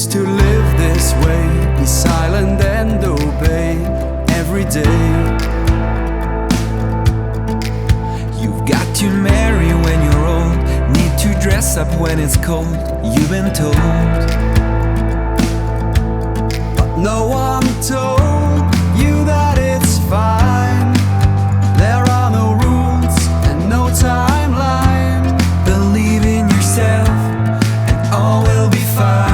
used to live this way, be silent and obey every day. You've got to marry when you're old, need to dress up when it's cold, you've been told. But no one told you that it's fine. There are no rules and no timeline. Believe in yourself and all will be fine.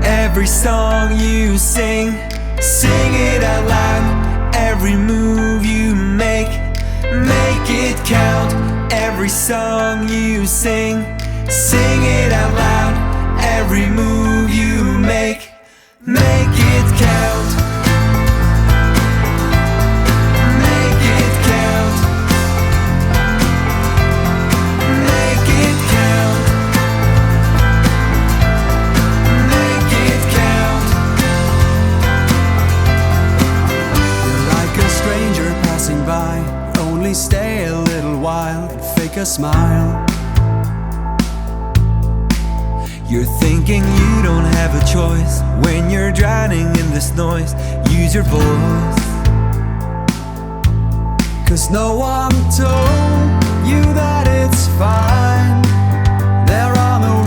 Every song you sing, sing it out loud. Every move you make it count. Every song you sing, sing it out loud. Every move you make it count. Make it count. Make it count. Make it count. You're like a stranger passing by, only stay a little while and fake a smile. You're thinking you don't have a choice when you're drowning in this noise. Use your voice, 'cause no one told you that it's fine. There are no